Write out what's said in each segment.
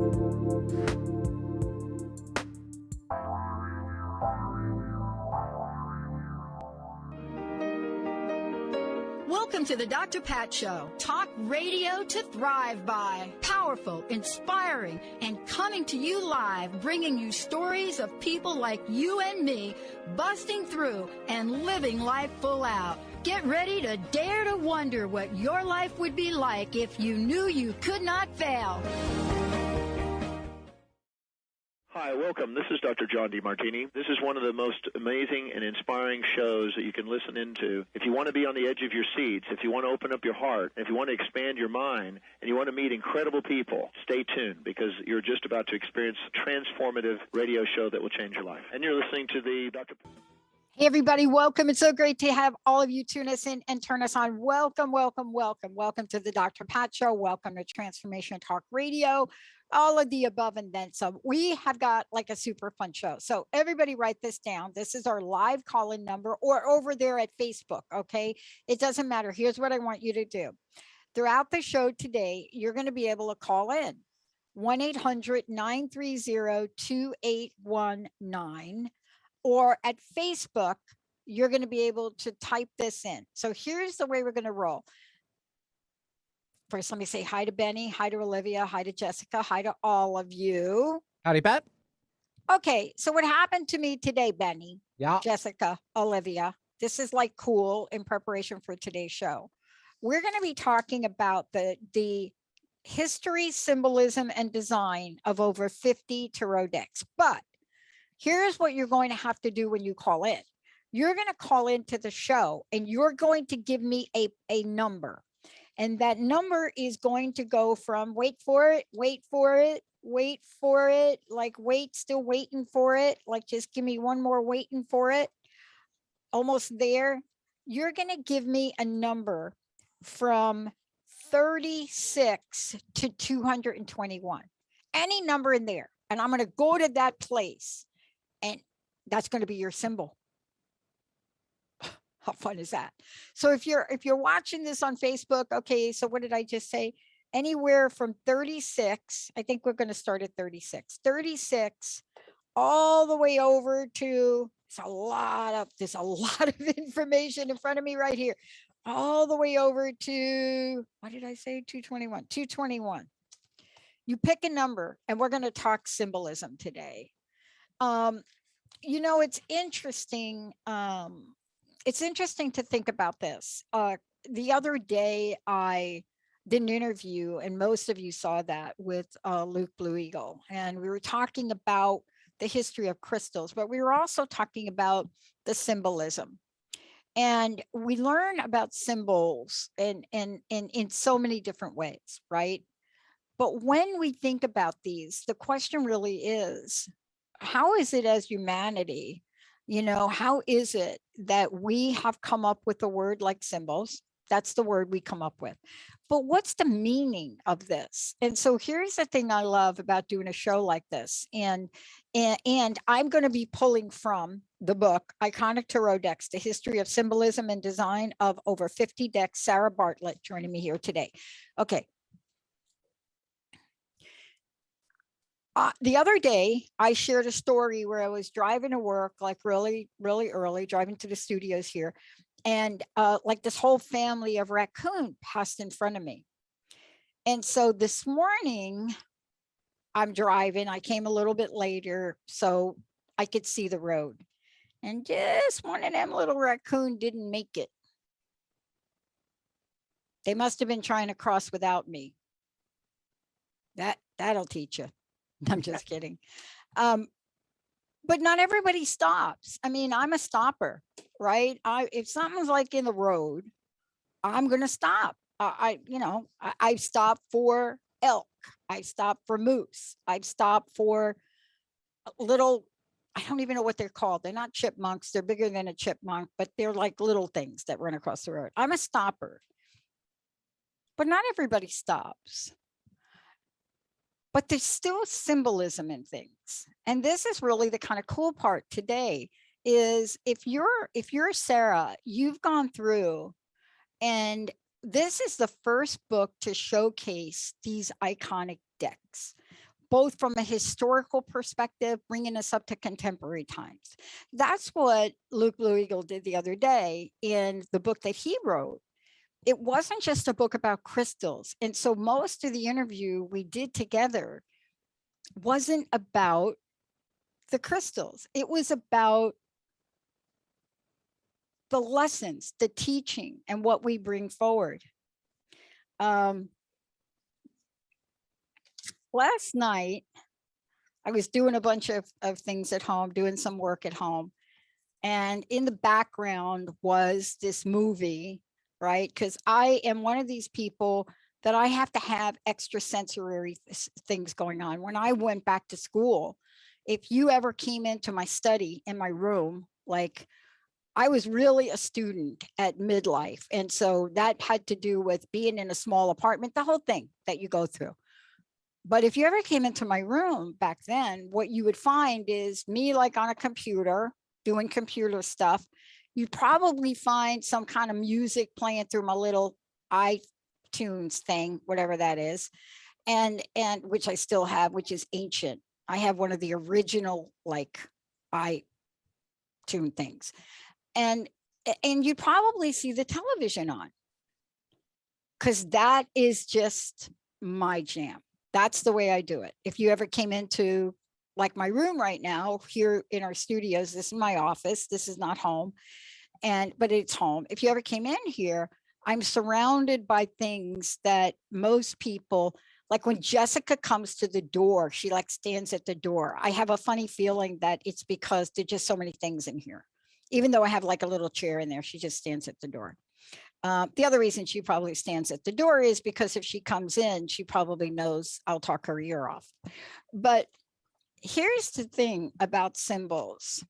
Welcome to the Dr. Pat Show. Talk radio to thrive by. Powerful, inspiring, and coming to you live, bringing you stories of people like you and me, busting through and living life full out. Get ready to dare to wonder what your life would be like if you knew you could not fail. Hi, welcome. This is Dr. John DeMartini. This is one of the most amazing and inspiring shows that you can listen into. If you want to be on the edge of your seats, if you want to open up your heart, if you want to expand your mind, and you want to meet incredible people, stay tuned because you're just about to experience a transformative radio show that will change your life. And you're listening to the Dr. Hey, everybody, welcome. It's so great to have all of you tune us in and turn us on. Welcome, welcome, welcome. Welcome to the Dr. Pat Show. Welcome to Transformation Talk Radio. All of the above and then some. We have got like a super fun show. So everybody write this down. This is our live call-in number or over there at Facebook, okay? It doesn't matter. Here's what I want you to do. Throughout the show today, you're going to be able to call in 1-800-930-2819. Or at Facebook, you're going to be able to type this in. So here's the way we're going to roll. First, let me say hi to Benny, hi to Olivia, hi to Jessica, hi to all of you. Howdy, Pat. Okay, so what happened to me today, Benny, Yeah. Jessica, Olivia, this is like cool in preparation for today's show. We're going to be talking about the history, symbolism, and design of over 50 tarot decks. But here's what you're going to have to do when you call in. You're going to call into the show and you're going to give me a number. And that number is going to go from wait for it, like wait, still waiting for it. Like just give me one more waiting for it. Almost there. You're going to give me a number from 36 to 221. Any number in there. And I'm going to go to that place. And that's going to be your symbol. How fun is that? So if you're watching this on Facebook, okay, so what did I just say? Anywhere from 36, I think we're going to start at 36. 36 all the way over to, there's a lot of information in front of me right here. All the way over to, what did I say? 221. 221. You pick a number and we're going to talk symbolism today. You know, it's interesting. It's interesting to think about this. The other day, I did an interview, and most of you saw that with Luke Blue Eagle, and we were talking about the history of crystals, but we were also talking about the symbolism. And we learn about symbols in so many different ways, right? But when we think about these, the question really is, how is it as humanity? You know, how is it that we have come up with a word like symbols? That's the word we come up with. But what's the meaning of this? And so here's the thing I love about doing a show like this. And I'm going to be pulling from the book, Iconic Tarot Decks, The History of Symbolism and Design of Over 50 Decks, Sarah Bartlett joining me here today. Okay. The other day, I shared a story where I was driving to work, like really, really early, driving to the studios here. And like this whole family of raccoon passed in front of me. And so this morning, I'm driving. I came a little bit later so I could see the road. And just one of them little raccoon didn't make it. They must have been trying to cross without me. That'll teach you. I'm just kidding. But not everybody stops. I mean, I'm a stopper, right? If something's like in the road, I'm going to stop. I stop for elk. I stop for moose. I stop for little, I don't even know what they're called. They're not chipmunks. They're bigger than a chipmunk, but they're like little things that run across the road. I'm a stopper. But not everybody stops. But there's still symbolism in things. And this is really the kind of cool part today is if you're Sarah, you've gone through, and this is the first book to showcase these iconic decks. both from a historical perspective, bringing us up to contemporary times. That's what Luke Blue Eagle did the other day in the book that he wrote. It wasn't just a book about crystals. And so most of the interview we did together wasn't about the crystals. It was about the lessons, the teaching, and what we bring forward. Last night, I was doing a bunch of things at home, doing some work at home. And in the background was this movie, right? Because I am one of these people that I have to have extrasensory things going on. When I went back to school, if you ever came into my study in my room, like I was really a student at midlife. And so that had to do with being in a small apartment, the whole thing that you go through. But if you ever came into my room back then, what you would find is me like on a computer doing computer stuff. You'd probably find some kind of music playing through my little iTunes thing, whatever that is, and which I still have, which is ancient. I have one of the original like iTunes things, and you'd probably see the television on, because that is just my jam. That's the way I do it. If you ever came into like my room right now here in our studios, this is my office. This is not home, but it's home. If you ever came in here, I'm surrounded by things that most people, like when Jessica comes to the door, she like stands at the door. I have a funny feeling that it's because there's just so many things in here. Even though I have like a little chair in there, she just stands at the door. The other reason she probably stands at the door is because if she comes in, she probably knows I'll talk her ear off. But here's the thing about symbols.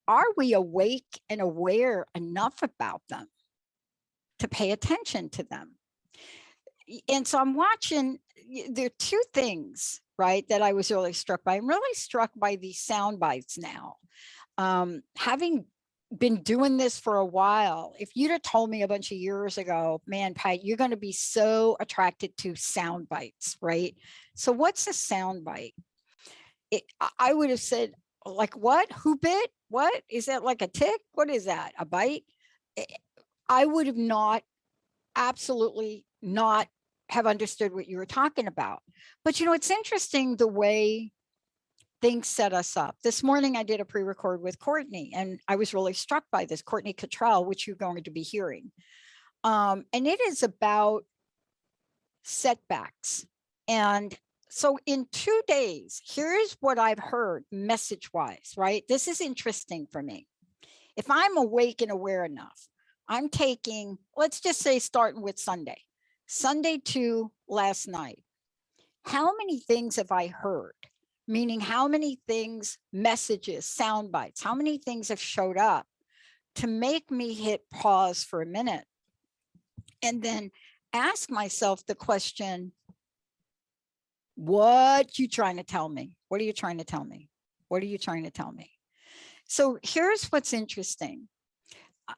Are we awake and aware enough about them to pay attention to them? And so I'm watching, there are two things, right, that I was really struck by. I'm really struck by these sound bites now. Having been doing this for a while, if you'd have told me a bunch of years ago, man, Pat, you're going to be so attracted to sound bites, right? So what's a sound bite? I would have said, like, what? Who bit? What? Is that like a tick? What is that? A bite? I would have not, absolutely not have understood what you were talking about. But, you know, it's interesting the way things set us up. This morning, I did a pre-record with Courtney, and I was really struck by this, Courtney Cottrell, which you're going to be hearing. And it is about setbacks. And so in 2 days, here's what I've heard message-wise, right? This is interesting for me. If I'm awake and aware enough, I'm taking, let's just say starting with Sunday to last night. How many things have I heard? Meaning how many things, messages, sound bites, how many things have showed up to make me hit pause for a minute and then ask myself the question, what you trying to tell me? What are you trying to tell me? What are you trying to tell me? So here's what's interesting.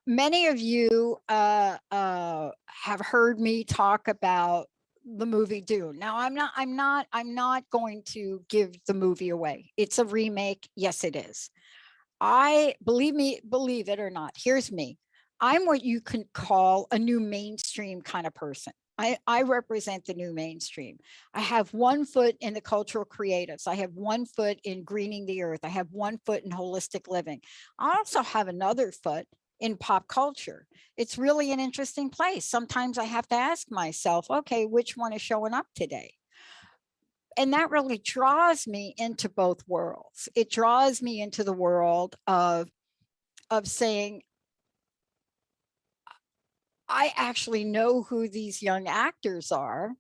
Many of you have heard me talk about the movie Dune. Now I'm not going to give the movie away. It's a remake. Yes, it is. Believe it or not, here's me. I'm what you can call a new mainstream kind of person. I represent the new mainstream. I have 1 foot in the cultural creatives. I have 1 foot in greening the earth. I have 1 foot in holistic living. I also have another foot in pop culture. It's really an interesting place. Sometimes I have to ask myself, okay, which one is showing up today? And that really draws me into both worlds. It draws me into the world of saying, I actually know who these young actors are.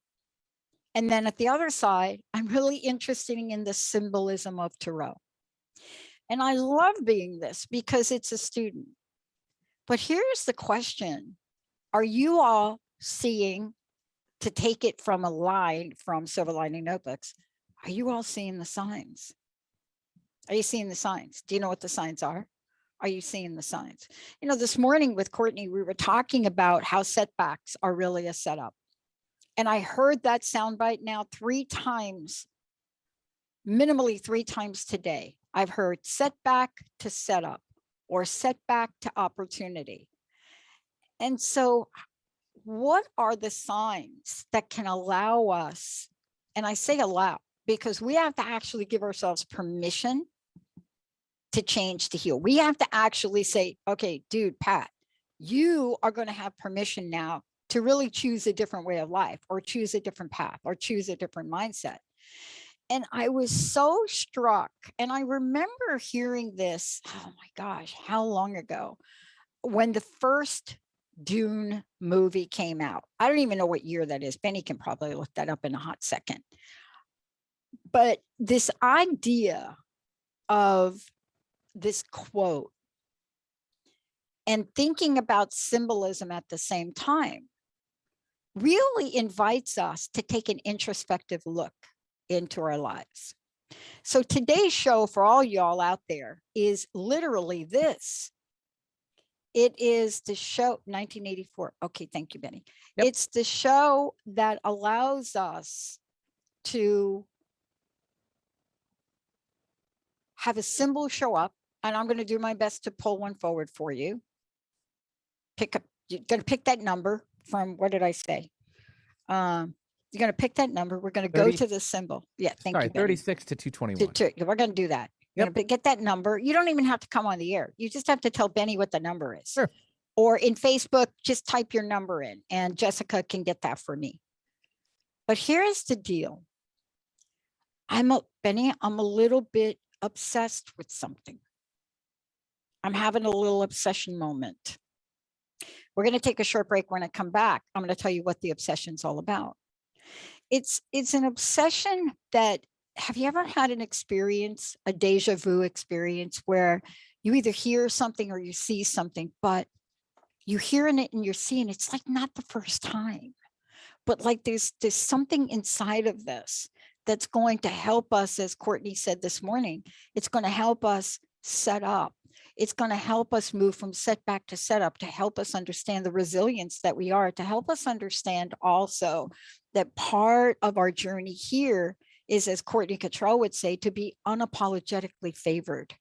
And then at the other side, I'm really interested in the symbolism of Tarot. And I love being this because it's a student. But here's the question. Are you all seeing, to take it from a line from Silver Lining Notebooks, are you all seeing the signs? Are you seeing the signs? Do you know what the signs are? Are you seeing the signs? You know, this morning with Courtney, we were talking about how setbacks are really a setup. And I heard that soundbite now 3 times minimally 3 times today, I've heard setback to setup or setback to opportunity. And so what are the signs that can allow us, and I say allow, because we have to actually give ourselves permission to change, to heal. We have to actually say, okay, dude, Pat, you are going to have permission now to really choose a different way of life, or choose a different path, or choose a different mindset. And I was so struck. And I remember hearing this, oh my gosh, how long ago, when the first Dune movie came out. I don't even know what year that is. Benny can probably look that up in a hot second. But this idea of this quote and thinking about symbolism at the same time really invites us to take an introspective look into our lives. So today's show, for all y'all out there, is literally this. It is the show, 1984. Okay, thank you, Benny. Yep. It's the show that allows us to have a symbol show up, and I'm going to do my best to pull one forward for you. You're going to pick that number from, what did I say? You're going to pick that number. We're going to go to the symbol. Yeah, thank you, Benny. 36 to 221. We're going to do that. Yep. Get that number. You don't even have to come on the air. You just have to tell Benny what the number is. Sure. Or in Facebook, just type your number in and Jessica can get that for me. But here's the deal. Benny, I'm a little bit obsessed with something. I'm having a little obsession moment. We're going to take a short break. When I come back, I'm going to tell you what the obsession's all about. It's an obsession that, have you ever had an experience, a deja vu experience, where you either hear something or you see something, but you hearing it and you're seeing it's like not the first time, but like there's something inside of this that's going to help us, as Courtney said this morning, it's going to help us set up. It's going to help us move from setback to setup, to help us understand the resilience that we are, to help us understand also that part of our journey here is, as Courtney Cottrell would say, to be unapologetically favored.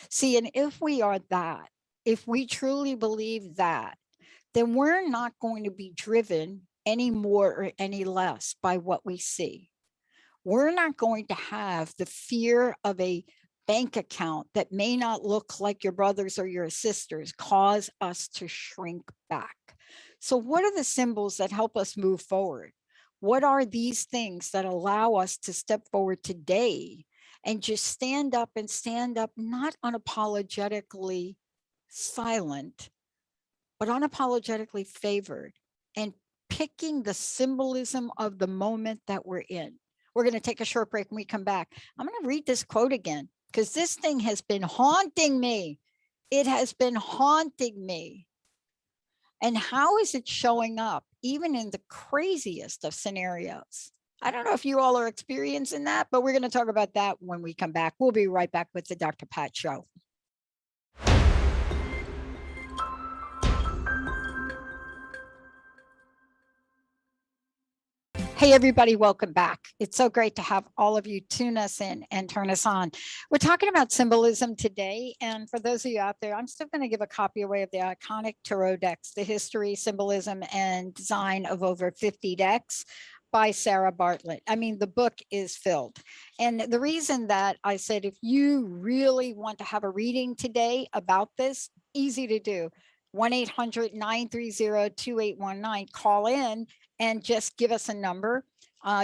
See, and if we are that, if we truly believe that, then we're not going to be driven any more or any less by what we see. We're not going to have the fear of a bank account that may not look like your brothers or your sisters cause us to shrink back. So what are the symbols that help us move forward? What are these things that allow us to step forward today and just stand up, not unapologetically silent, but unapologetically favored, and picking the symbolism of the moment that we're in? We're going to take a short break. When we come back, I'm going to read this quote again, because this thing has been haunting me. It has been haunting me. And how is it showing up, even in the craziest of scenarios? I don't know if you all are experiencing that, but we're going to talk about that when we come back. We'll be right back with the Dr. Pat Show. Hey, everybody, welcome back. It's so great to have all of you tune us in and turn us on. We're talking about symbolism today. And for those of you out there, I'm still going to give a copy away of the iconic tarot decks, The History, Symbolism, and Design of Over 50 Decks by Sarah Bartlett. I mean, the book is filled. And the reason that I said, if you really want to have a reading today about this, easy to do. 1-800-930-2819. Call in and just give us a number.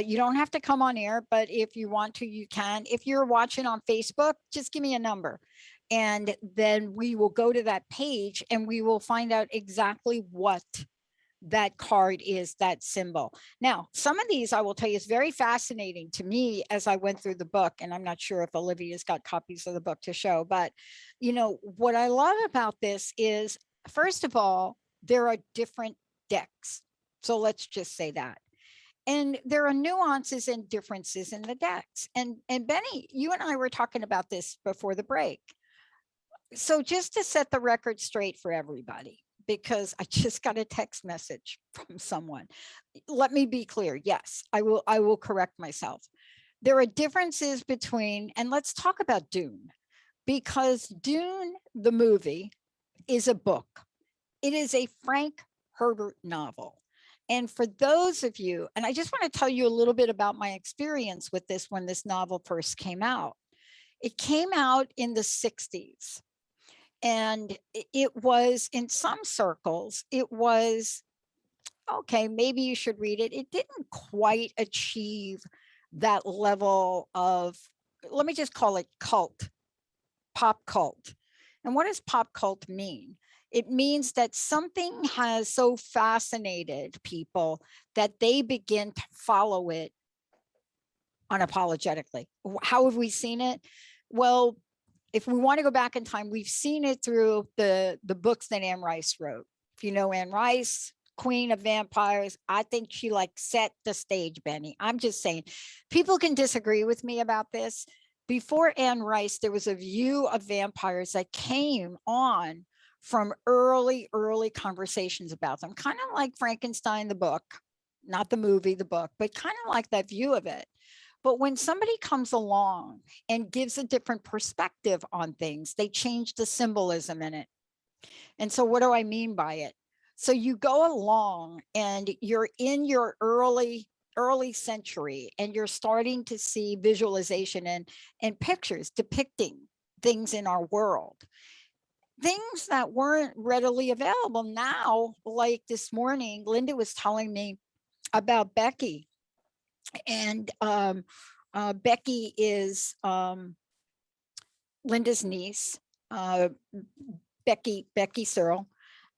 You don't have to come on air, but if you want to, you can. If you're watching on Facebook, just give me a number. And then we will go to that page and we will find out exactly what that card is, that symbol. Now, some of these I will tell you is very fascinating to me as I went through the book, and I'm not sure if Olivia's got copies of the book to show, but you know, what I love about this is, first of all, there are different decks. So let's just say that. And there are nuances and differences in the decks. And Benny, you and I were talking about this before the break. So just to set the record straight for everybody, because I just got a text message from someone. Let me be clear. Yes, I will correct myself. there are differences between, and let's talk about Dune, because Dune, the movie, is a book. It is a Frank Herbert novel. And for those of you, and I just want to tell you a little bit about my experience with this when this novel first came out. It came out in the 60s. And it was, in some circles, it was, okay, maybe you should read it. It didn't quite achieve that level of, let me just call it cult, pop cult. And what does pop cult mean? It means that something has so fascinated people that they begin to follow it unapologetically. How have we seen it? Well, if we want to go back in time, we've seen it through the books that Anne Rice wrote. If you know Anne Rice, Queen of Vampires, I think she like set the stage, Benny. I'm just saying, people can disagree with me about this. Before Anne Rice, there was a view of vampires that came on from early conversations about them, kind of like Frankenstein, the book, not the movie, the book, but kind of like that view of it. But when somebody comes along and gives a different perspective on things, they change the symbolism in it. And so what do I mean by it? So you go along and you're in your early century and you're starting to see visualization and pictures depicting things in our world. Things that weren't readily available now, like this morning, Linda was telling me about Becky. And Becky is Linda's niece, Becky Searle,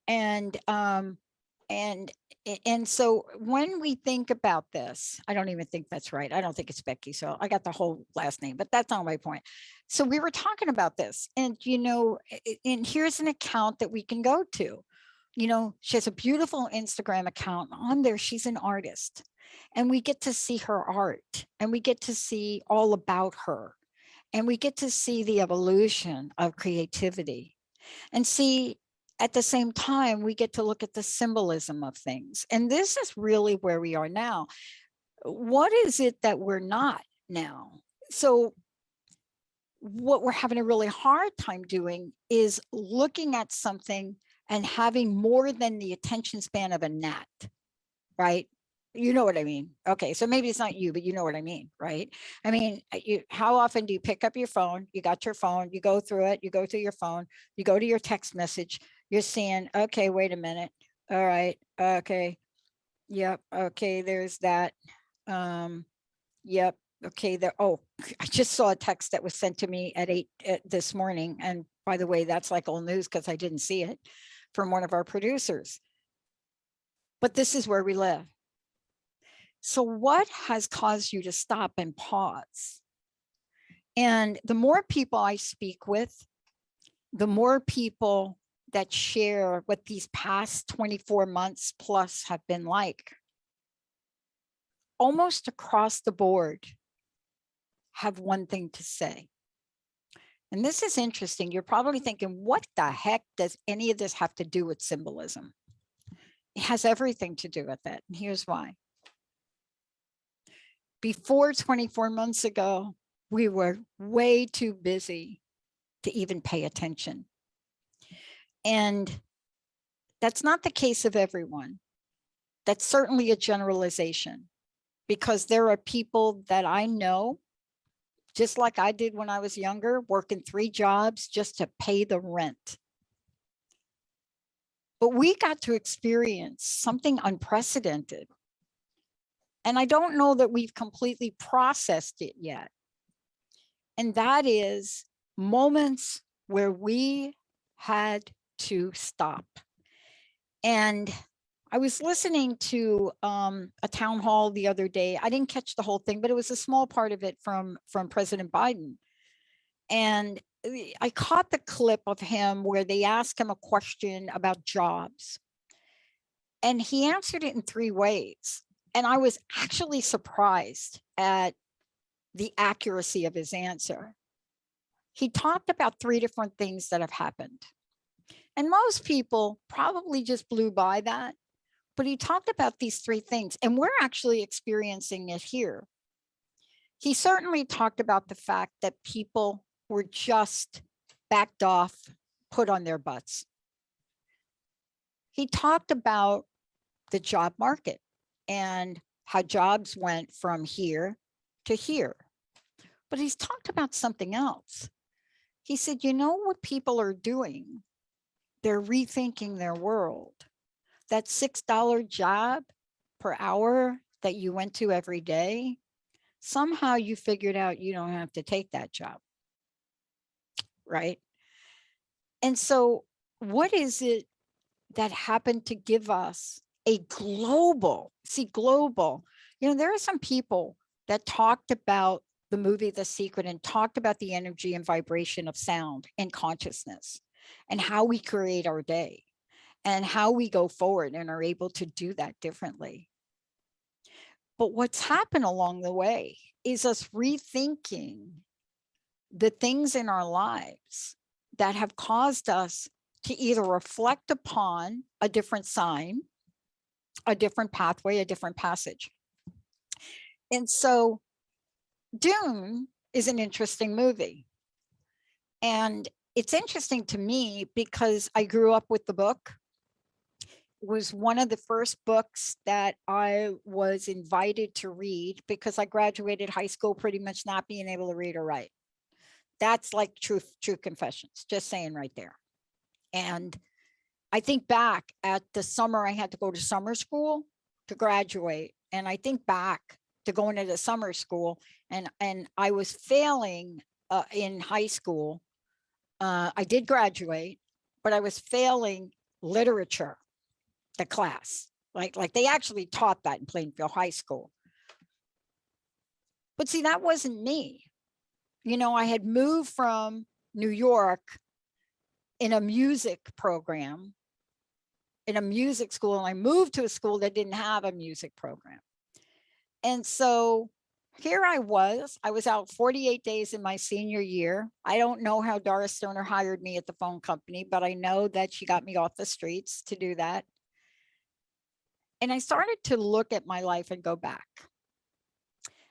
and so when we think about this, I don't even think that's right. I don't think it's Becky Searle. I got the whole last name, but that's not my point. So we were talking about this, and and here's an account that we can go to. She has a beautiful Instagram account. On there, she's an artist. And we get to see her art, and we get to see all about her, and we get to see the evolution of creativity, and see at the same time, we get to look at the symbolism of things. And this is really where we are now. What is it that we're not now? So what we're having a really hard time doing is looking at something and having more than the attention span of a gnat, right? You know what I mean? Okay, so maybe it's not you, but you know what I mean, right? I mean, how often do you pick up your phone? You got your phone, you go through it, you go through your phone, you go to your text message, you're seeing, okay, wait a minute. All right, okay, yep, okay, there's that. Yep, okay, there. Oh, I just saw a text that was sent to me at 8 this morning. And by the way, that's like old news because I didn't see it, from one of our producers. But this is where we live. So what has caused you to stop and pause? And the more people I speak with, the more people that share what these past 24 months plus have been like, almost across the board, have one thing to say. And this is interesting. You're probably thinking, what the heck does any of this have to do with symbolism? It has everything to do with it. And here's why. Before 24 months ago, we were way too busy to even pay attention. And that's not the case of everyone. That's certainly a generalization, because there are people that I know, just like I did when I was younger, working 3 jobs just to pay the rent. But we got to experience something unprecedented. And I don't know that we've completely processed it yet. And that is moments where we had to stop. And I was listening to a town hall the other day. I didn't catch the whole thing, but it was a small part of it from President Biden. And I caught the clip of him where they asked him a question about jobs. And he answered it in 3 ways. And I was actually surprised at the accuracy of his answer. He talked about 3 different things that have happened. And most people probably just blew by that. But he talked about these 3 things, and we're actually experiencing it here. He certainly talked about the fact that people were just backed off, put on their butts. He talked about the job market and how jobs went from here to here. But he's talked about something else. He said, you know what people are doing? They're rethinking their world. That $6 job per hour that you went to every day, somehow you figured out you don't have to take that job, right? And so what is it that happened to give us a global, there are some people that talked about the movie The Secret and talked about the energy and vibration of sound and consciousness and how we create our day and how we go forward and are able to do that differently. But what's happened along the way is us rethinking the things in our lives that have caused us to either reflect upon a different sign, a different pathway, a different passage. And so Dune is an interesting movie. And it's interesting to me because I grew up with the book. It was one of the first books that I was invited to read because I graduated high school pretty much not being able to read or write. That's like true confessions, just saying right there. And I think back at the summer, I had to go to summer school to graduate. And I think back to going to the summer school and I was failing in high school. I did graduate, but I was failing literature, the class. Like they actually taught that in Plainfield High School. But see, that wasn't me. I had moved from New York in a music program, in a music school, and I moved to a school that didn't have a music program. And so here I was out 48 days in my senior year. I don't know how Doris Stoner hired me at the phone company, but I know that she got me off the streets to do that. And I started to look at my life and go back.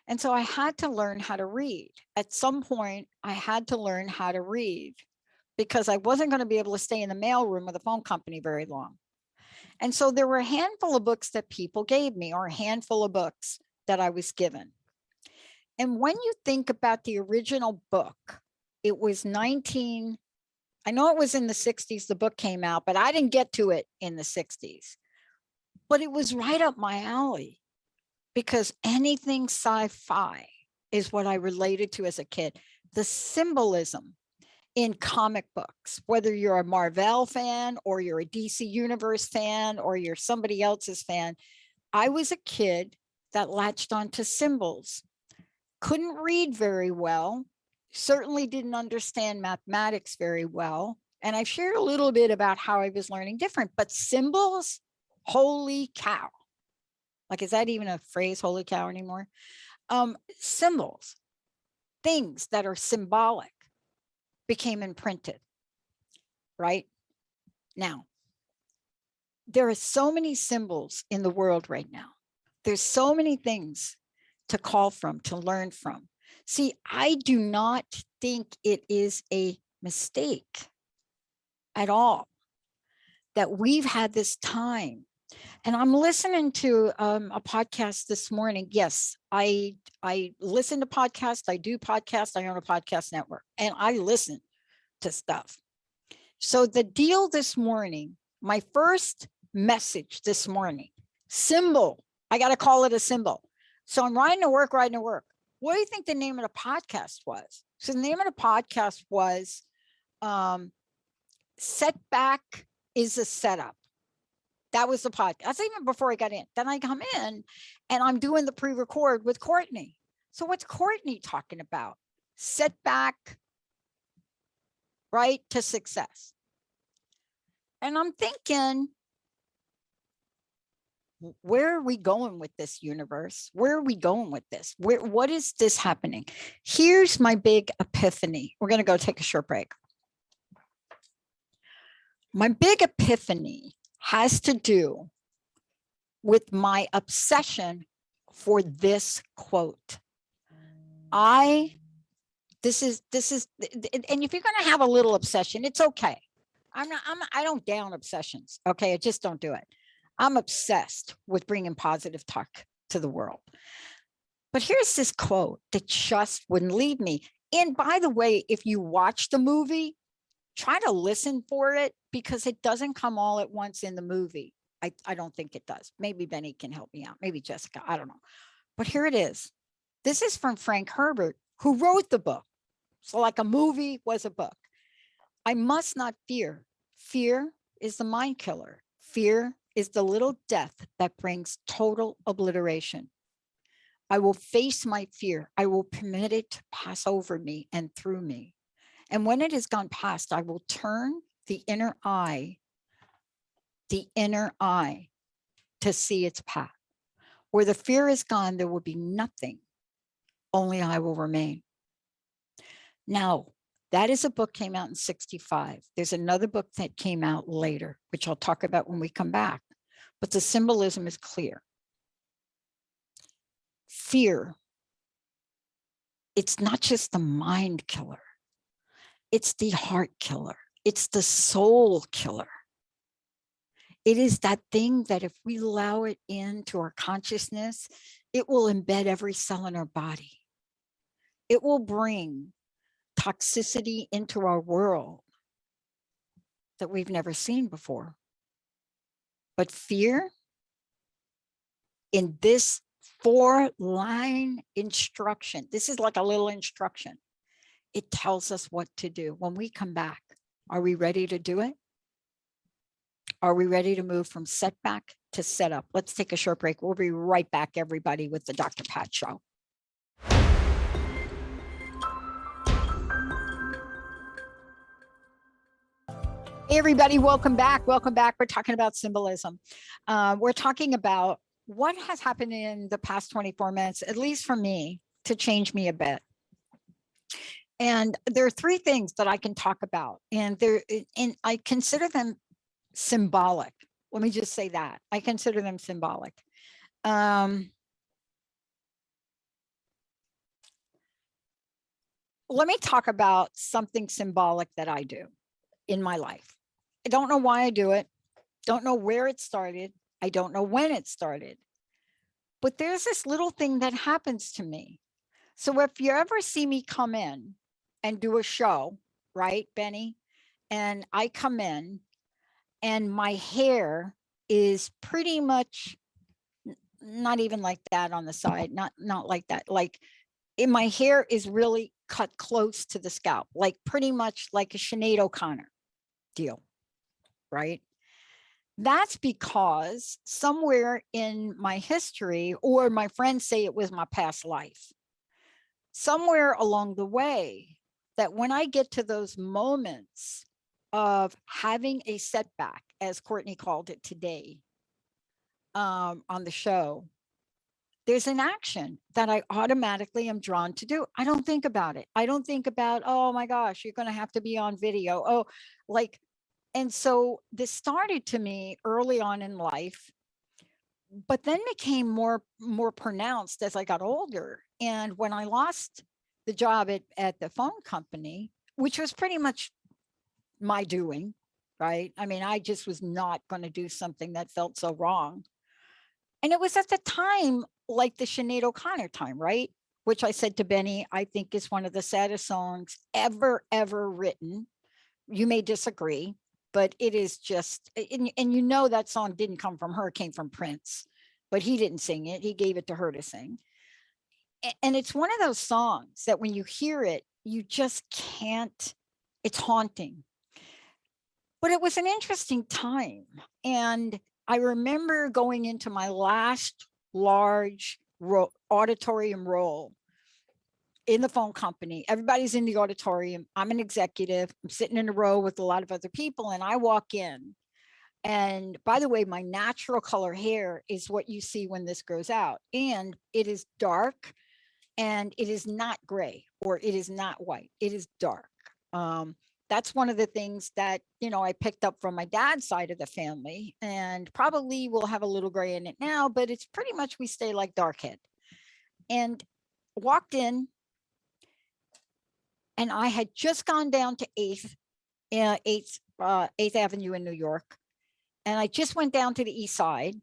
And so I had to learn how to read. At some point, I had to learn how to read because I wasn't going to be able to stay in the mailroom of the phone company very long. And so there were a handful of books that people gave me, or a handful of books that I was given. And when you think about the original book, it was I know it was in the 60s, the book came out, but I didn't get to it in the 60s. But it was right up my alley because anything sci-fi is what I related to as a kid. The symbolism in comic books, whether you're a Marvel fan or you're a DC Universe fan or you're somebody else's fan, I was a kid that latched onto symbols. Couldn't read very well, certainly didn't understand mathematics very well. And I've shared a little bit about how I was learning different, but symbols, holy cow. Like, is that even a phrase, holy cow, anymore? Symbols, things that are symbolic, became imprinted, right? Now, there are so many symbols in the world right now. There's so many things to call from, to learn from. See, I do not think it is a mistake at all that we've had this time. And I'm listening to a podcast this morning. Yes, I listen to podcasts. I do podcasts. I own a podcast network and I listen to stuff. So the deal this morning, my first message this morning, symbol, I got to call it a symbol. So I'm riding to work. What do you think the name of the podcast was? So the name of the podcast was Setback is a Setup. That was the podcast. That's even before I got in. Then I come in and I'm doing the pre-record with Courtney. So what's Courtney talking about? Setback, right, to success. And I'm thinking, where are we going with this universe? Where are we going with this? What is this happening? Here's my big epiphany. We're going to go take a short break. My big epiphany has to do with my obsession for this quote. this is, and if you're going to have a little obsession, it's okay. I don't down obsessions. Okay. I just don't do it. I'm obsessed with bringing positive talk to the world. But here's this quote that just wouldn't leave me. And by the way, if you watch the movie, try to listen for it, because it doesn't come all at once in the movie. I don't think it does. Maybe Benny can help me out. Maybe Jessica, I don't know. But here it is. This is from Frank Herbert, who wrote the book. So like a movie was a book. I must not fear. Fear is the mind killer. Fear is the little death that brings total obliteration. I will face my fear. I will permit it to pass over me and through me. And when it has gone past, I will turn the inner eye to see its path. Where the fear is gone, there will be nothing. Only I will remain. Now, that is a book came out in 65. There's another book that came out later, which I'll talk about when we come back. But the symbolism is clear. Fear, it's not just the mind killer. It's the heart killer. It's the soul killer. It is that thing that if we allow it into our consciousness, it will embed every cell in our body. It will bring toxicity into our world that we've never seen before. But fear, in this 4-line instruction, this is like a little instruction. It tells us what to do. When we come back, are we ready to do it? Are we ready to move from setback to setup? Let's take a short break. We'll be right back, everybody, with the Dr. Pat Show. Hey, everybody, welcome back. Welcome back. We're talking about symbolism. We're talking about what has happened in the past 24 minutes, at least for me, to change me a bit. And there are 3 things that I can talk about, and I consider them symbolic. Let me just say that. I consider them symbolic. Let me talk about something symbolic that I do in my life. I don't know why I do it. Don't know where it started. I don't know when it started. But there's this little thing that happens to me. So if you ever see me come in and do a show, right, Benny? And I come in and my hair is pretty much not even like that on the side, not like that. Like my hair is really cut close to the scalp, like pretty much like a Sinead O'Connor deal, right? That's because somewhere in my history, or my friends say it was my past life, somewhere along the way, that when I get to those moments of having a setback, as Courtney called it today on the show, there's an action that I automatically am drawn to do. I don't think about it. I don't think about, oh my gosh, you're going to have to be on video. Oh, like, and so this started to me early on in life, but then became more pronounced as I got older. And when I lost the job at the phone company, which was pretty much my doing, right? I mean, I just was not going to do something that felt so wrong. And it was at the time, like the Sinead O'Connor time, right? Which I said to Benny, I think is one of the saddest songs ever written. You may disagree, but it is just, and you know that song didn't come from her, it came from Prince, but he didn't sing it. He gave it to her to sing. And it's one of those songs that when you hear it, you just can't, it's haunting. But it was an interesting time. And I remember going into my last large auditorium role in the phone company. Everybody's in the auditorium. I'm an executive. I'm sitting in a row with a lot of other people, and I walk in. And by the way, my natural color hair is what you see when this grows out. And it is dark, and it is not gray, or it is not white. It is dark. That's one of the things that, you know, I picked up from my dad's side of the family, and probably will have a little gray in it now, but it's pretty much, we stay like dark head. And walked in, And I had just gone down to 8th Avenue in New York. And I just went down to the East Side,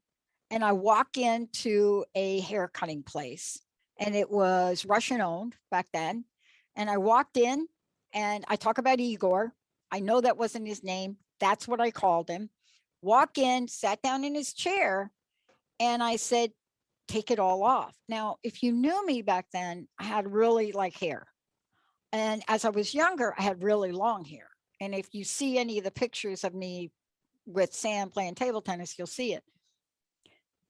and I walk into a hair cutting place, and it was Russian owned back then. And I walked in, and I talk about Igor. I know that wasn't his name. That's what I called him. Walk in, sat down in his chair, and I said, take it all off. Now, if you knew me back then, I had really like hair. And as I was younger, I had really long hair. And if you see any of the pictures of me with Sam playing table tennis, you'll see it.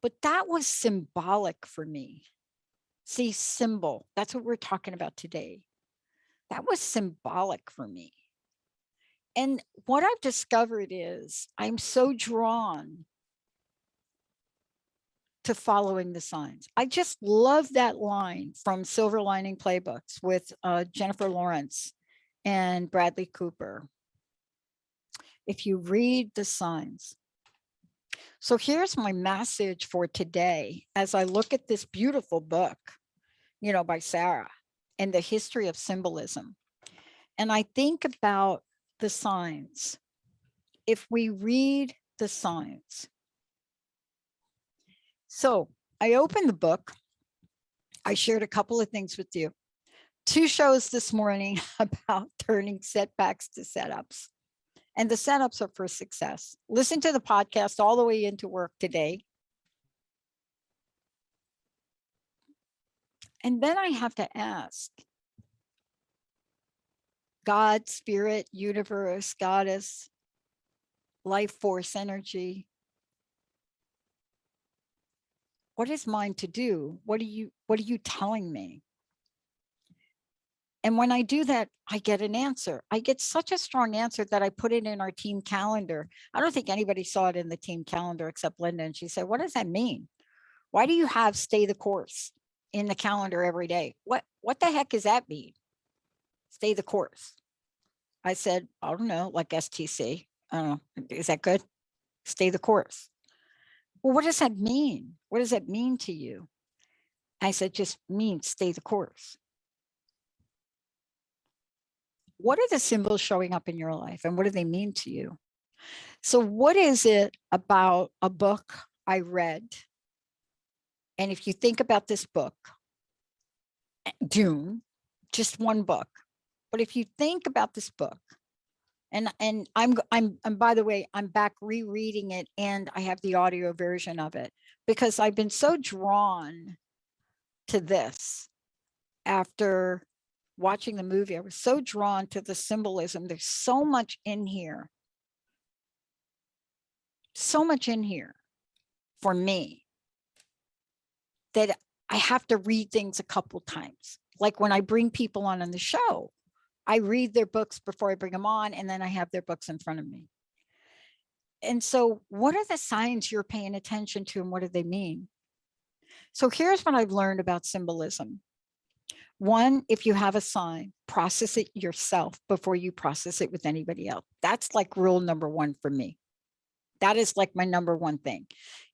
But that was symbolic for me. See, symbol, that's what we're talking about today. That was symbolic for me. And what I've discovered is I'm so drawn to following the signs. I just love that line from Silver Lining Playbooks with Jennifer Lawrence and Bradley Cooper. If you read the signs. So here's my message for today as I look at this beautiful book, you know, by Sarah and the history of symbolism. And I think about the signs. If we read the signs. So I opened the book. I shared a couple of things with you. 2 shows this morning about turning setbacks to setups. And the setups are for success. Listen to the podcast all the way into work today. And then I have to ask, God, spirit, universe, goddess, life force, energy, what is mine to do? What are you telling me? And when I do that, I get an answer. I get such a strong answer that I put it in our team calendar. I don't think anybody saw it in the team calendar except Linda. And she said, what does that mean? Why do you have stay the course in the calendar every day? What the heck does that mean? Stay the course. I said, I don't know, like STC. I don't know. Is that good? Stay the course. Well, what does that mean? What does that mean to you? I said, just means stay the course. What are the symbols showing up in your life and what do they mean to you? So what is it about a book I read? And if you think about this book, Dune, just one book. But if you think about this book, and I'm by the way, I'm back rereading it and I have the audio version of it because I've been so drawn to this after watching the movie. I was so drawn to the symbolism. There's so much in here. So much in here for me that I have to read things a couple times. Like when I bring people on the show, I read their books before I bring them on, and then I have their books in front of me. And so what are the signs you're paying attention to and what do they mean? So here's what I've learned about symbolism. One, if you have a sign, process it yourself before you process it with anybody else. That's like rule number 1 for me. That is like my number 1 thing.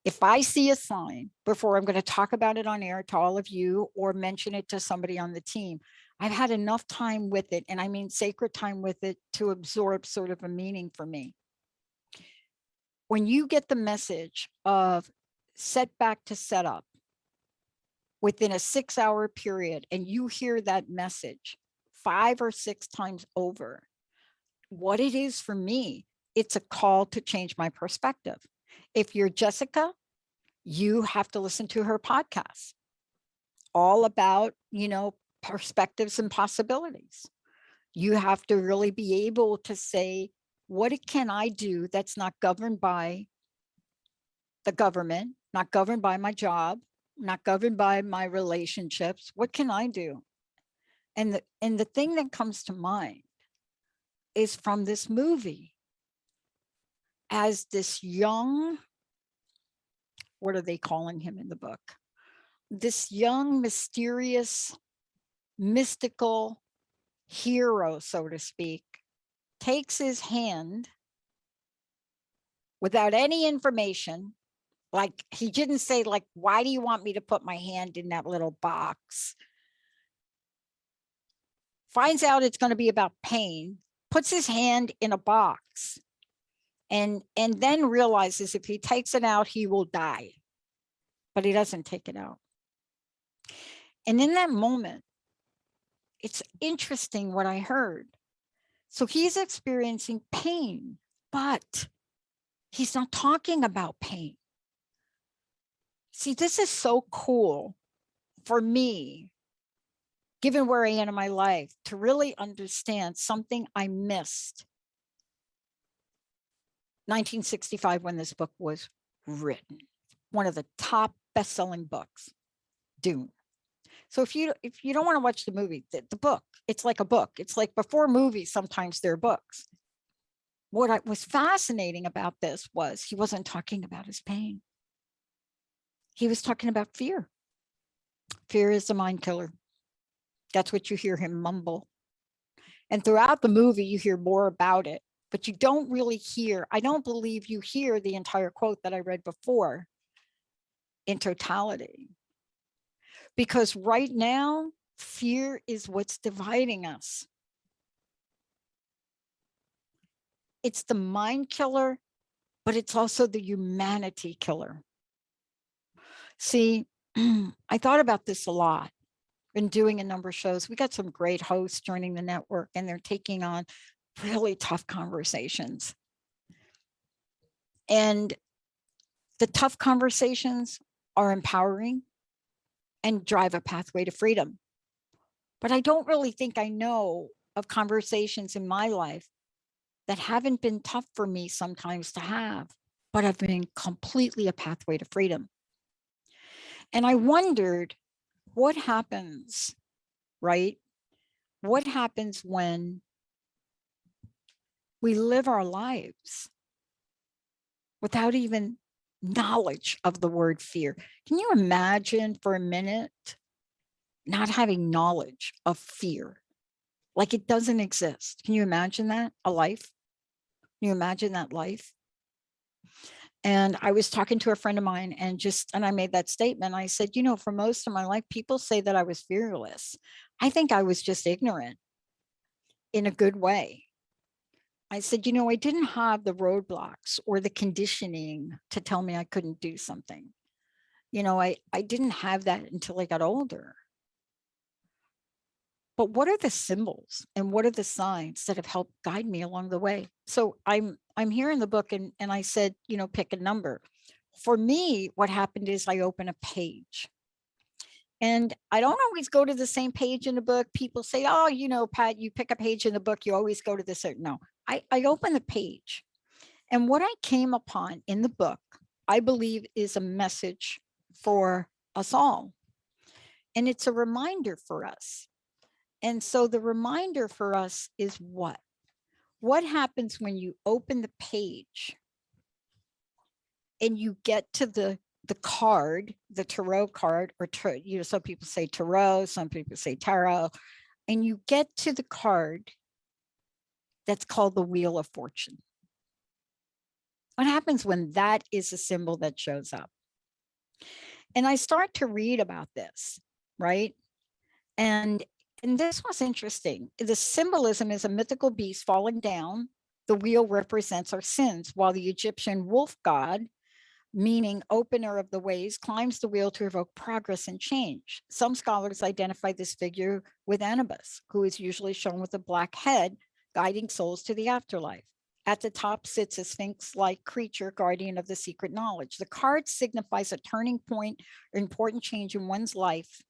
If I see a sign before I'm going to talk about it on air to all of you or mention it to somebody on the team, I've had enough time with it, and I mean sacred time with it, to absorb sort of a meaning for me. When you get the message of setback to setup within a 6-hour period, and you hear that message 5 or 6 times over, what it is for me, it's a call to change my perspective. If you're Jessica, you have to listen to her podcast, all about, you know, perspectives and possibilities. You have to really be able to say, what can I do that's not governed by the government, not governed by my job, not governed by my relationships? What can I do? And the thing that comes to mind is from this movie, as this young, what are they calling him in the book? This young, mysterious, mystical hero, so to speak, takes his hand without any information. Like, he didn't say, like, why do you want me to put my hand in that little box? finds out it's going to be about pain, puts his hand in a box, and then realizes if he takes it out, he will die. But he doesn't take it out. And in that moment, it's interesting what I heard. So he's experiencing pain, but he's not talking about pain. See, this is so cool for me, given where I am in my life, to really understand something I missed. 1965, when this book was written, one of the top best-selling books, Dune. So if you don't want to watch the movie, the book, it's like a book. It's like before movies, sometimes they're books. What was fascinating about this was he wasn't talking about his pain. He was talking about fear. Fear is the mind killer. That's what you hear him mumble. And throughout the movie, you hear more about it, but you don't really hear, I don't believe you hear the entire quote that I read before in totality. Because right now, fear is what's dividing us. It's the mind killer, but it's also the humanity killer. See, I thought about this a lot. Been doing a number of shows. We got some great hosts joining the network, and they're taking on really tough conversations. And the tough conversations are empowering and drive a pathway to freedom. But I don't really think I know of conversations in my life that haven't been tough for me sometimes to have, but have been completely a pathway to freedom. And I wondered, what happens, right? What happens when we live our lives without even knowledge of the word fear? Can you imagine for a minute not having knowledge of fear? Like it doesn't exist. Can you imagine that? A life? Can you imagine that life? And I was talking to a friend of mine and I made that statement. I said, you know, for most of my life, people say that I was fearless. I think I was just ignorant in a good way. I said, you know, I didn't have the roadblocks or the conditioning to tell me I couldn't do something. You know, I didn't have that until I got older. But what are the symbols and what are the signs that have helped guide me along the way? So I'm here in the book and I said, you know, pick a number. For me, what happened is I open a page. And I don't always go to the same page in the book. People say, oh, you know, Pat, you pick a page in the book, you always go to the certain. No, I open the page. And what I came upon in the book, I believe is a message for us all. And it's a reminder for us. And so the reminder for us is what? What happens when you open the page and you get to the card, the tarot card, or you know, some people say tarot, some people say tarot, and you get to the card that's called the Wheel of Fortune. What happens when that is a symbol that shows up? And I start to read about this, right? And this was interesting. The symbolism is a mythical beast falling down. The wheel represents our sins, while the Egyptian wolf god, meaning opener of the ways, climbs the wheel to evoke progress and change. Some scholars identify this figure with Anubis, who is usually shown with a black head, guiding souls to the afterlife. At the top sits a sphinx-like creature, guardian of the secret knowledge. The card signifies a turning point or important change in one's life,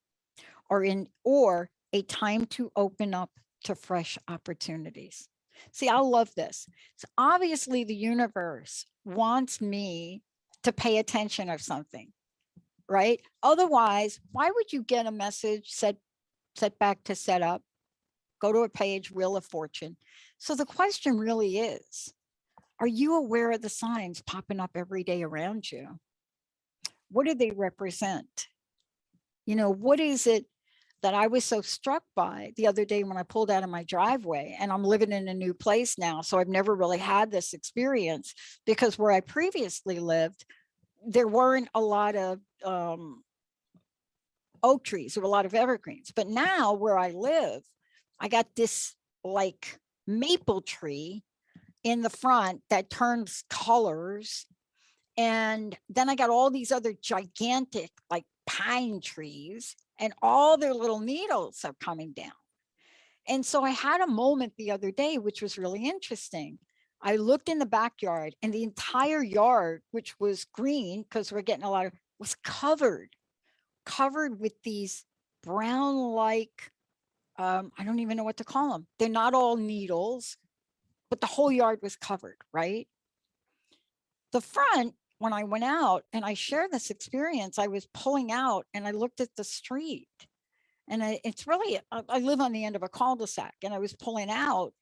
or a time to open up to fresh opportunities. See, I love this. So obviously the universe wants me to pay attention of something, right? Otherwise, why would you get a message set back to set up, go to a page, Wheel of Fortune? So the question really is, are you aware of the signs popping up every day around you? What do they represent? You know, what is it that I was so struck by the other day when I pulled out of my driveway, and I'm living in a new place now. So I've never really had this experience, because where I previously lived, there weren't a lot of oak trees, there were a lot of evergreens. But now where I live, I got this like maple tree in the front that turns colors. And then I got all these other gigantic like pine trees, and all their little needles are coming down. And so I had a moment the other day, which was really interesting. I looked in the backyard, and the entire yard, which was green because we're getting a lot of, was covered with these brown like, I don't even know what to call them. They're not all needles, but the whole yard was covered, right? The front, when I went out and I shared this experience, I was pulling out and I looked at the street, and it's really, I live on the end of a cul-de-sac, and I was pulling out,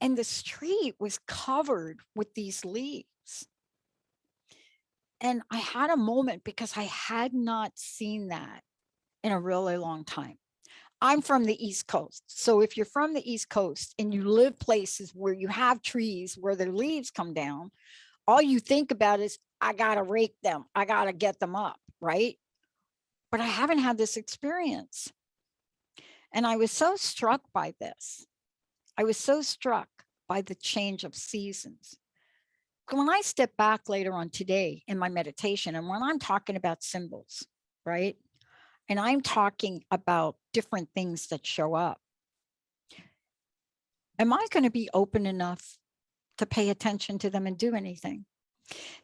and the street was covered with these leaves. And I had a moment because I had not seen that in a really long time. I'm from the East Coast. So if you're from the East Coast and you live places where you have trees where their leaves come down, all you think about is, I got to rake them. I got to get them up, right? But I haven't had this experience. And I was so struck by this. I was so struck by the change of seasons. When I step back later on today in my meditation, and when I'm talking about symbols, right? And I'm talking about different things that show up, am I going to be open enough to pay attention to them and do anything?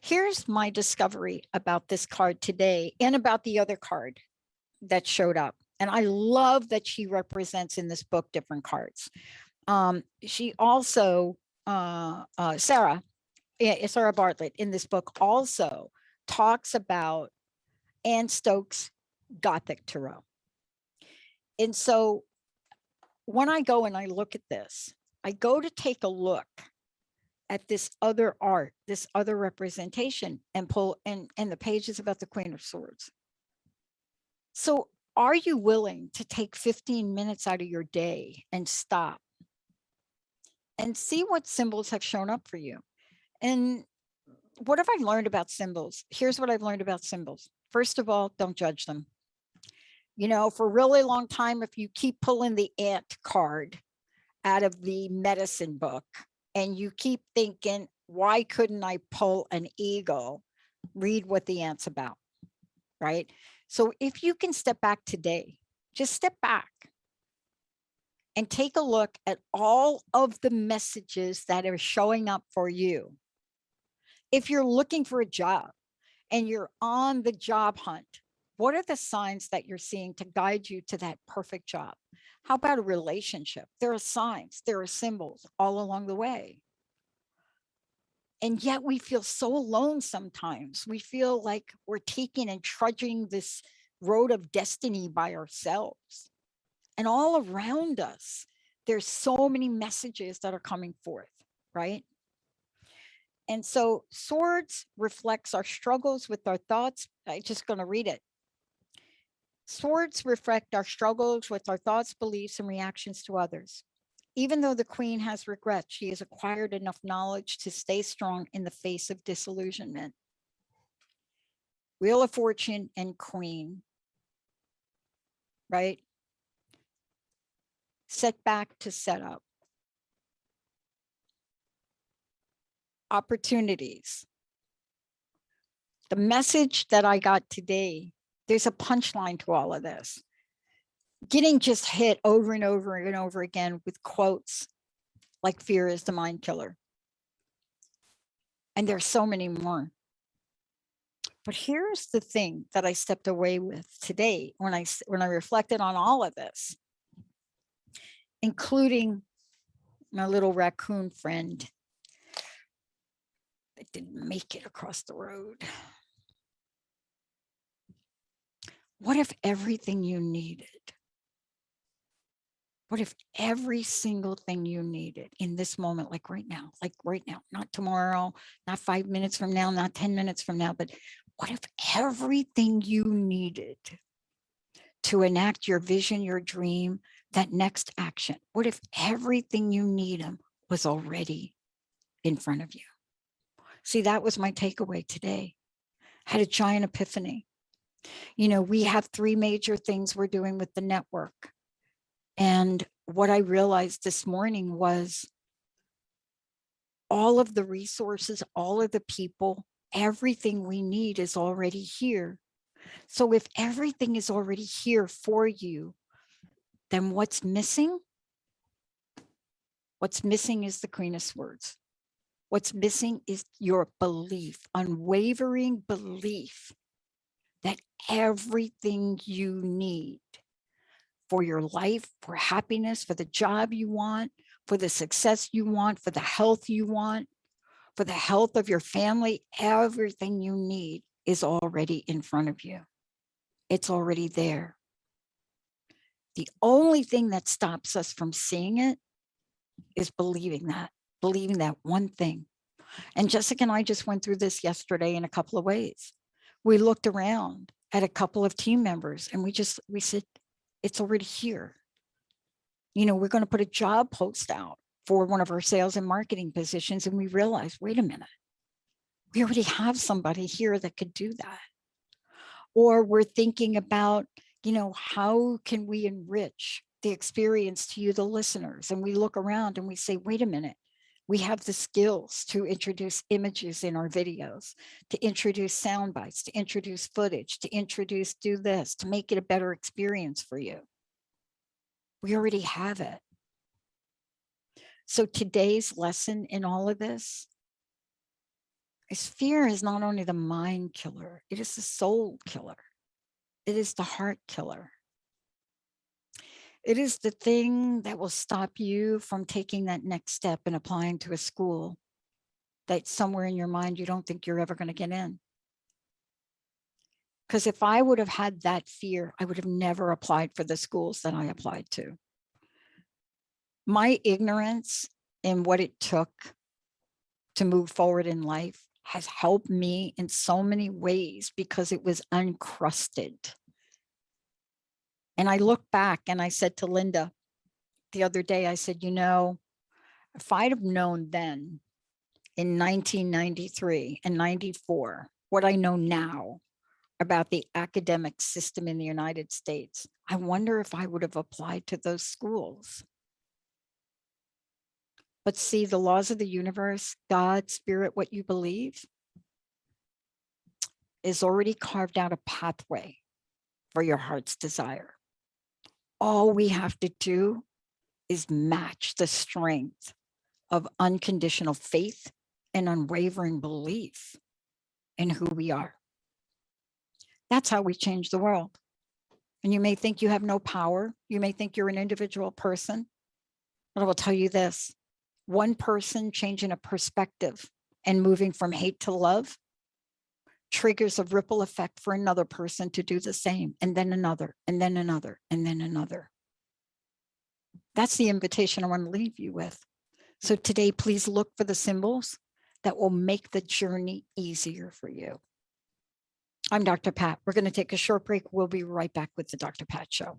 Here's my discovery about this card today, and about the other card that showed up. And I love that she represents in this book different cards. She also, Sarah Bartlett in this book also talks about Anne Stokes' Gothic Tarot. And so when I go and I look at this, I go to take a look at this other art, this other representation, and pull, and the pages about the Queen of Swords. So are you willing to take 15 minutes out of your day and stop and see what symbols have shown up for you? And what have I learned about symbols? Here's what I've learned about symbols. First of all, don't judge them. You know, for a really long time, if you keep pulling the ant card out of the medicine book and you keep thinking, why couldn't I pull an eagle? Read what the ant's about, right? So if you can step back today, just step back and take a look at all of the messages that are showing up for you. If you're looking for a job and you're on the job hunt, what are the signs that you're seeing to guide you to that perfect job? How about a relationship? There are signs, there are symbols all along the way. And yet we feel so alone sometimes. We feel like we're taking and trudging this road of destiny by ourselves. And all around us, there's so many messages that are coming forth, right? And so swords reflects our struggles with our thoughts. I'm just going to read it. Swords reflect our struggles with our thoughts, beliefs, and reactions to others. Even though the queen has regret, she has acquired enough knowledge to stay strong in the face of disillusionment. Wheel of Fortune and Queen, right? Setback to setup. Opportunities. The message that I got today, there's a punchline to all of this. Getting just hit over and over and over again with quotes like fear is the mind killer. And there's so many more. But here's the thing that I stepped away with today when I reflected on all of this, including my little raccoon friend that didn't make it across the road. What if everything you needed? What if every single thing you needed in this moment, like right now, not tomorrow, not 5 minutes from now, not 10 minutes from now, but what if everything you needed to enact your vision, your dream, that next action, what if everything you need was already in front of you? See, that was my takeaway today. I had a giant epiphany. You know, we have 3 major things we're doing with the network. And what I realized this morning was all of the resources, all of the people, everything we need is already here. So if everything is already here for you, then what's missing? What's missing is the Queen of Swords. What's missing is your belief, unwavering belief that everything you need for your life, for happiness, for the job you want, for the success you want, for the health you want, for the health of your family, everything you need is already in front of you. It's already there. The only thing that stops us from seeing it is believing that one thing. And Jessica and I just went through this yesterday in a couple of ways. We looked around at a couple of team members and we said, it's already here. You know, we're going to put a job post out for one of our sales and marketing positions. And we realized, wait a minute, we already have somebody here that could do that. Or we're thinking about, you know, how can we enrich the experience to you, the listeners? And we look around and we say, wait a minute, we have the skills to introduce images in our videos, to introduce sound bites, to introduce footage, to introduce, do this, to make it a better experience for you. We already have it. So today's lesson in all of this is fear is not only the mind killer, it is the soul killer. It is the heart killer. It is the thing that will stop you from taking that next step and applying to a school that somewhere in your mind you don't think you're ever going to get in. Because if I would have had that fear, I would have never applied for the schools that I applied to. My ignorance in what it took to move forward in life has helped me in so many ways because it was uncrusted. And I look back and I said to Linda the other day, I said, you know, if I'd have known then in 1993 and 94, what I know now about the academic system in the United States, I wonder if I would have applied to those schools. But see, the laws of the universe, God, spirit, what you believe, is already carved out a pathway for your heart's desire. All we have to do is match the strength of unconditional faith and unwavering belief in who we are. That's how we change the world. And you may think you have no power. You may think you're an individual person. But I will tell you this, one person changing a perspective and moving from hate to love triggers a ripple effect for another person to do the same, and then another, and then another, and then another. That's the invitation I want to leave you with. So today, please look for the symbols that will make the journey easier for you. I'm Dr. Pat. We're going to take a short break. We'll be right back with the Dr. Pat Show.